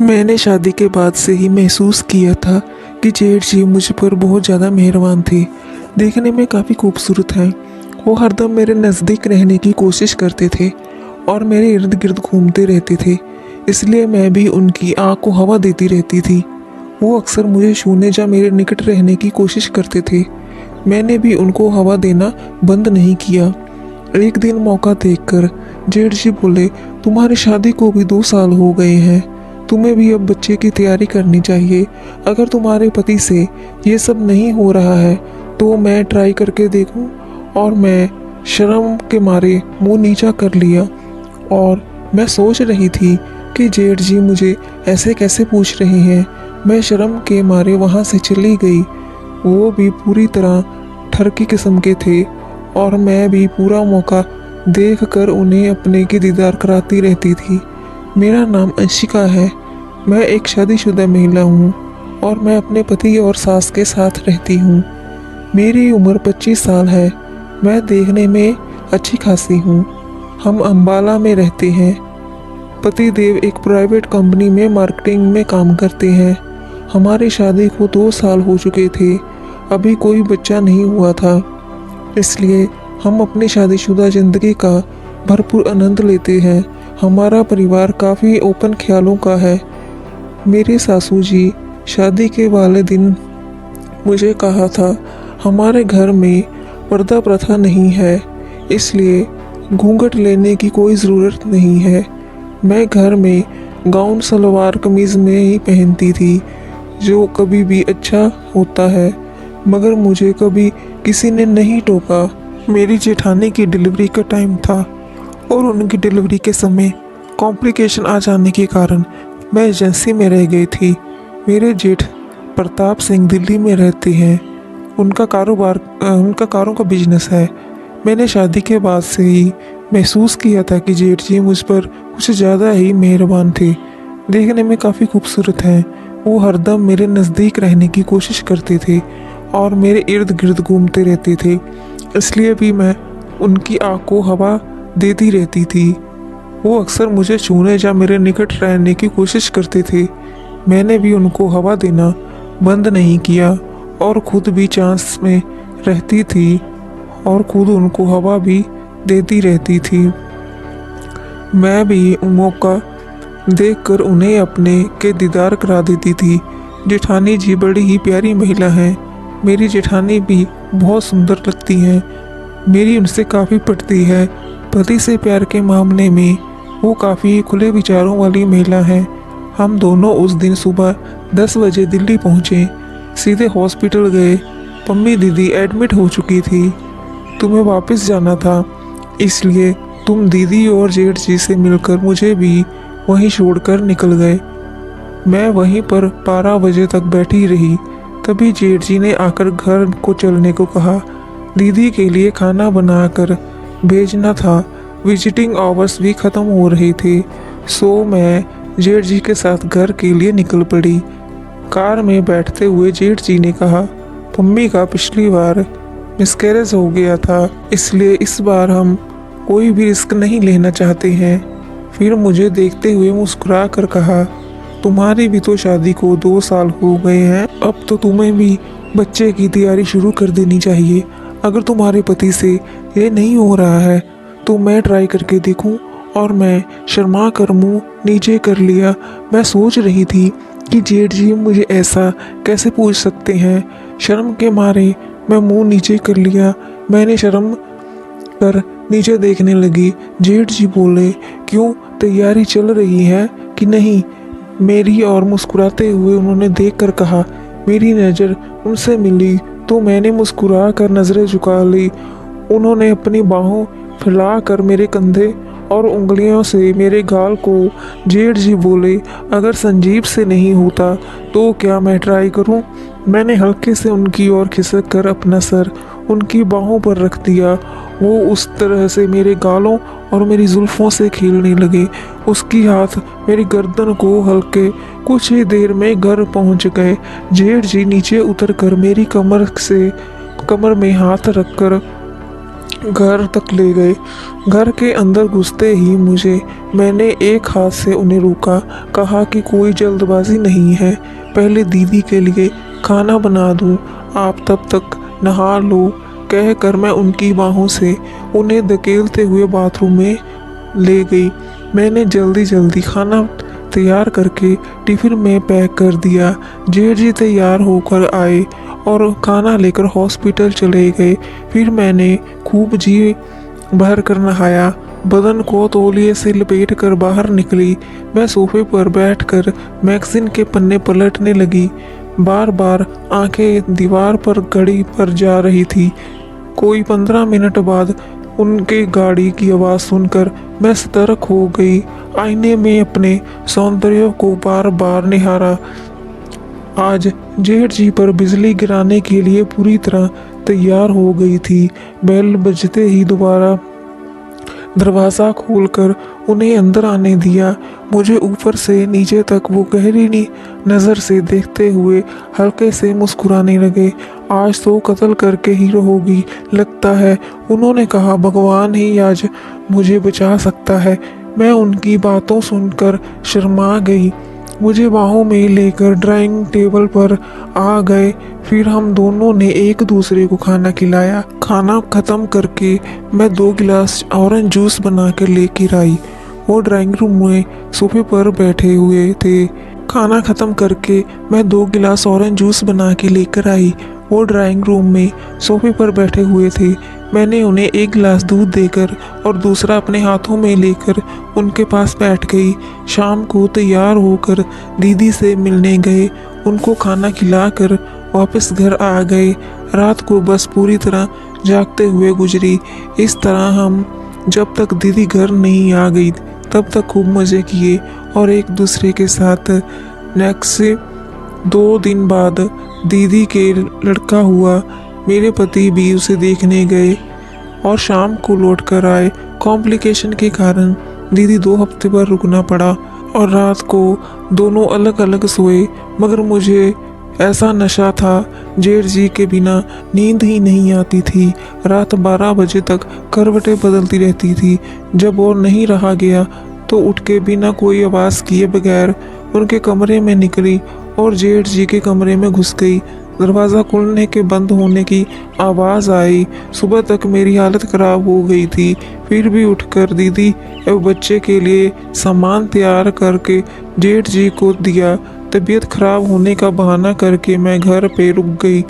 मैंने शादी के बाद से ही महसूस किया था कि जेठ जी मुझ पर बहुत ज़्यादा मेहरबान थे। देखने में काफ़ी खूबसूरत हैं। वो हरदम मेरे नज़दीक रहने की कोशिश करते थे और मेरे इर्द गिर्द घूमते रहते थे, इसलिए मैं भी उनकी आँख को हवा देती रहती थी। वो अक्सर मुझे छूने या मेरे निकट रहने की कोशिश करते थे। मैंने भी उनको हवा देना बंद नहीं किया। एक दिन मौका देखकर जेठ जी बोले, तुम्हारी शादी को भी 2 साल हो गए हैं, तुम्हें भी अब बच्चे की तैयारी करनी चाहिए। अगर तुम्हारे पति से ये सब नहीं हो रहा है तो मैं ट्राई करके देखूं। और मैं शर्म के मारे मुंह नीचा कर लिया और मैं सोच रही थी कि जेठ जी मुझे ऐसे कैसे पूछ रहे हैं। मैं शर्म के मारे वहाँ से चली गई। वो भी पूरी तरह ठरकी किस्म के थे और मैं भी पूरा मौका देख कर उन्हें अपने की दीदार कराती रहती थी। मेरा नाम अंशिका है। मैं एक शादीशुदा महिला हूँ और मैं अपने पति और सास के साथ रहती हूँ। मेरी उम्र 25 साल है। मैं देखने में अच्छी खासी हूँ। हम अम्बाला में रहते हैं। पति देव एक प्राइवेट कंपनी में मार्केटिंग में काम करते हैं। हमारी शादी को 2 साल हो चुके थे। अभी कोई बच्चा नहीं हुआ था, इसलिए हम अपनी शादीशुदा ज़िंदगी का भरपूर आनंद लेते हैं। हमारा परिवार काफ़ी ओपन ख्यालों का है। मेरी सासू जी शादी के वाले दिन मुझे कहा था, हमारे घर में पर्दा प्रथा नहीं है, इसलिए घूंघट लेने की कोई ज़रूरत नहीं है। मैं घर में गाउन सलवार कमीज़ में ही पहनती थी, जो कभी भी अच्छा होता है, मगर मुझे कभी किसी ने नहीं टोका। मेरी जेठानी की डिलीवरी का टाइम था और उनकी डिलीवरी के समय कॉम्प्लिकेशन आ जाने के कारण मैं एजेंसी में रह गई थी। मेरे जेठ प्रताप सिंह दिल्ली में रहते हैं। उनका कारों का बिजनेस है। मैंने शादी के बाद से ही महसूस किया था कि जेठ जी मुझ पर कुछ ज़्यादा ही मेहरबान थे। देखने में काफ़ी खूबसूरत हैं। वो हरदम मेरे नज़दीक रहने की कोशिश करते थे और मेरे इर्द गिर्द घूमते रहते थे, इसलिए भी मैं उनकी आँख को हवा देती रहती थी। वो अक्सर मुझे छूने या मेरे निकट रहने की कोशिश करते थे। मैंने भी उनको हवा देना बंद नहीं किया और खुद भी चांस में रहती थी और खुद उनको हवा भी देती रहती थी। मैं भी मौका देखकर उन्हें अपने के दीदार करा देती थी। जेठानी जी बड़ी ही प्यारी महिला हैं। मेरी जेठानी भी बहुत सुंदर लगती हैं। मेरी उनसे काफ़ी पटती है। पति से प्यार के मामले में वो काफ़ी खुले विचारों वाली महिला हैं। हम दोनों उस दिन सुबह 10 बजे दिल्ली पहुँचे। सीधे हॉस्पिटल गए। पम्मी दीदी एडमिट हो चुकी थी। तुम्हें वापस जाना था, इसलिए तुम दीदी और जेठ जी से मिलकर मुझे भी वहीं छोड़कर निकल गए। मैं वहीं पर 12 बजे तक बैठी रही। तभी जेठ जी ने आकर घर को चलने को कहा। दीदी के लिए खाना बनाकर भेजना था। विजिटिंग आवर्स भी ख़त्म हो रहे थे, सो मैं जेठ जी के साथ घर के लिए निकल पड़ी। कार में बैठते हुए जेठ जी ने कहा, पम्मी का पिछली बार मिसकैरेज हो गया था, इसलिए इस बार हम कोई भी रिस्क नहीं लेना चाहते हैं। फिर मुझे देखते हुए मुस्कुरा कर कहा, तुम्हारी भी तो शादी को 2 साल हो गए हैं, अब तो तुम्हें भी बच्चे की तैयारी शुरू कर देनी चाहिए। अगर तुम्हारे पति से ये नहीं हो रहा है तो मैं ट्राई करके देखूं। और मैं शर्मा कर मुंह नीचे कर लिया। मैं सोच रही थी कि जेठ जी मुझे ऐसा कैसे पूछ सकते हैं। शर्म के मारे मैं मुंह नीचे कर लिया। मैंने शर्म कर नीचे देखने लगी। जेठ जी बोले, क्यों, तैयारी चल रही है कि नहीं? मेरी और मुस्कुराते हुए उन्होंने देखकर कहा। मेरी नज़र उनसे मिली तो मैंने मुस्कुरा कर नज़रें झुका ली। उन्होंने अपनी बाहों फैलाकर मेरे कंधे और उंगलियों से मेरे गाल को। जेठ जी बोले, अगर संजीव से नहीं होता तो क्या मैं ट्राई करूं? मैंने हल्के से उनकी ओर खिसक कर अपना सर उनकी बाहों पर रख दिया। वो उस तरह से मेरे गालों और मेरी जुल्फ़ों से खेलने लगे। उसकी हाथ मेरी गर्दन को हल्के। कुछ ही देर में घर पहुंच गए। जेठ जी नीचे उतरकर मेरी कमर में हाथ रखकर घर तक ले गए। घर के अंदर घुसते ही मैंने एक हाथ से उन्हें रोका, कहा कि कोई जल्दबाजी नहीं है, पहले दीदी के लिए खाना बना दूं, आप तब तक नहा लो। कहकर मैं उनकी बाहों से उन्हें धकेलते हुए बाथरूम में ले गई। मैंने जल्दी जल्दी खाना तैयार करके टिफ़िन में पैक कर दिया। जेठ जी तैयार होकर आए और खाना लेकर हॉस्पिटल चले गए। फिर मैंने खूब जी भर कर नहाया, बदन को तौलिए से लपेट कर बाहर निकली। मैं सोफे पर बैठकर मैगज़ीन के पन्ने पलटने लगी। बार बार आंखें दीवार पर घड़ी पर जा रही थी। कोई 15 मिनट बाद उनके गाड़ी की आवाज़ सुनकर मैं सतर्क हो गई। आईने में अपने सौंदर्य को बार बार निहारा। आज जेठ जी पर बिजली गिराने के लिए पूरी तरह तैयार हो गई थी। बेल बजते ही दोबारा दरवाज़ा खोलकर उन्हें अंदर आने दिया। मुझे ऊपर से नीचे तक वो गहरी नज़र से देखते हुए हल्के से मुस्कुराने लगे। आज तो कत्ल करके ही रहोगी लगता है, उन्होंने कहा। भगवान ही आज मुझे बचा सकता है। मैं उनकी बातों सुनकर शर्मा गई। मुझे बाहों में लेकर ड्राइंग टेबल पर आ गए। फिर हम दोनों ने एक दूसरे को खाना खिलाया। खाना ख़त्म करके मैं 2 गिलास ऑरेंज जूस बना कर लेकर आई। वो ड्राइंग रूम में सोफे पर बैठे हुए थे। खाना ख़त्म करके मैं 2 गिलास ऑरेंज जूस बना के लेकर आई। वो ड्राइंग रूम में सोफे पर बैठे हुए थे। मैंने उन्हें 1 गिलास दूध देकर और दूसरा अपने हाथों में लेकर उनके पास बैठ गई। शाम को तैयार होकर दीदी से मिलने गए। उनको खाना खिलाकर वापस घर आ गए। रात को बस पूरी तरह जागते हुए गुजरी। इस तरह हम जब तक दीदी घर नहीं आ गई तब तक खूब मज़े किए और एक दूसरे के साथ। नेक्स्ट 2 दिन बाद दीदी के लड़का हुआ। मेरे पति भी उसे देखने गए और शाम को लौट कर आए। कॉम्प्लिकेशन के कारण दीदी 2 हफ्ते पर रुकना पड़ा और रात को दोनों अलग अलग सोए। मगर मुझे ऐसा नशा था, जेठ जी के बिना नींद ही नहीं आती थी। रात 12 बजे तक करवटें बदलती रहती थी। जब और नहीं रहा गया तो उठ के बिना कोई आवाज़ किए बगैर उनके कमरे में निकली और जेठ जी के कमरे में घुस गई। दरवाज़ा खुलने के बंद होने की आवाज़ आई। सुबह तक मेरी हालत ख़राब हो गई थी। फिर भी उठकर दीदी और बच्चे के लिए सामान तैयार करके जेठ जी को दिया। तबीयत खराब होने का बहाना करके मैं घर पे रुक गई।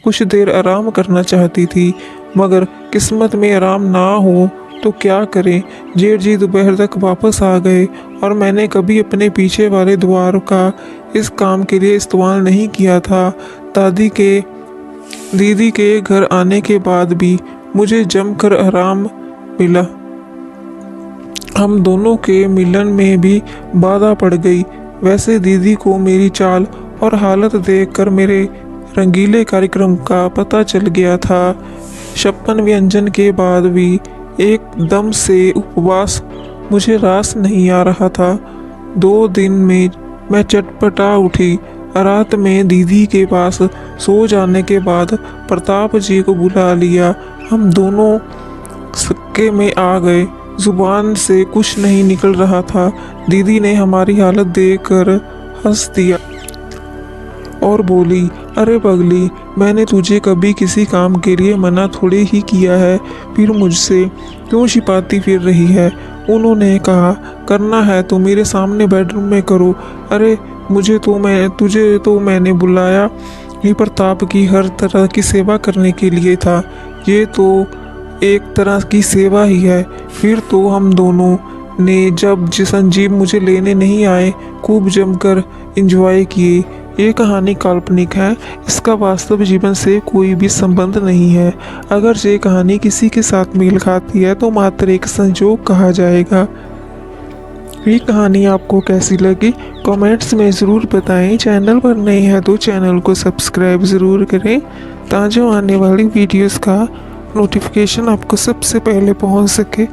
कुछ देर आराम करना चाहती थी, मगर किस्मत में आराम ना हो तो क्या करें। जेठ जी दोपहर तक वापस आ गए और मैंने कभी अपने पीछे वाले द्वार का इस काम के लिए इस्तेमाल नहीं किया था। दीदी के घर आने के बाद भी मुझे जमकर आराम मिला। हम दोनों के मिलन में भी बाधा पड़ गई। वैसे दीदी को मेरी चाल और हालत देखकर मेरे रंगीले कार्यक्रम का पता चल गया था। 56 व्यंजन के बाद भी एकदम से उपवास मुझे रास नहीं आ रहा था। 2 दिन में मैं चटपटा उठी। रात में दीदी के पास सो जाने के बाद प्रताप जी को बुला लिया। हम दोनों सक्के में आ गए। जुबान से कुछ नहीं निकल रहा था। दीदी ने हमारी हालत देखकर हंस दिया और बोली, अरे पगली, मैंने तुझे कभी किसी काम के लिए मना थोड़े ही किया है, फिर मुझसे क्यों छिपाती फिर रही है। उन्होंने कहा, करना है तो मेरे सामने बेडरूम में करो। अरे तुझे तो मैंने बुलाया ही प्रताप की हर तरह की सेवा करने के लिए था। ये तो एक तरह की सेवा ही है। फिर तो हम दोनों ने जब संजीव मुझे लेने नहीं आए खूब जमकर एंजॉय किए। ये कहानी काल्पनिक है, इसका वास्तव जीवन से कोई भी संबंध नहीं है। अगर ये कहानी किसी के साथ मेल खाती है तो मात्र एक संजोग कहा जाएगा। ये कहानी आपको कैसी लगी कमेंट्स में ज़रूर बताएं। चैनल पर नए हैं तो चैनल को सब्सक्राइब ज़रूर करें ताकि आने वाली वीडियोस का नोटिफिकेशन आपको सबसे पहले पहुंच सके।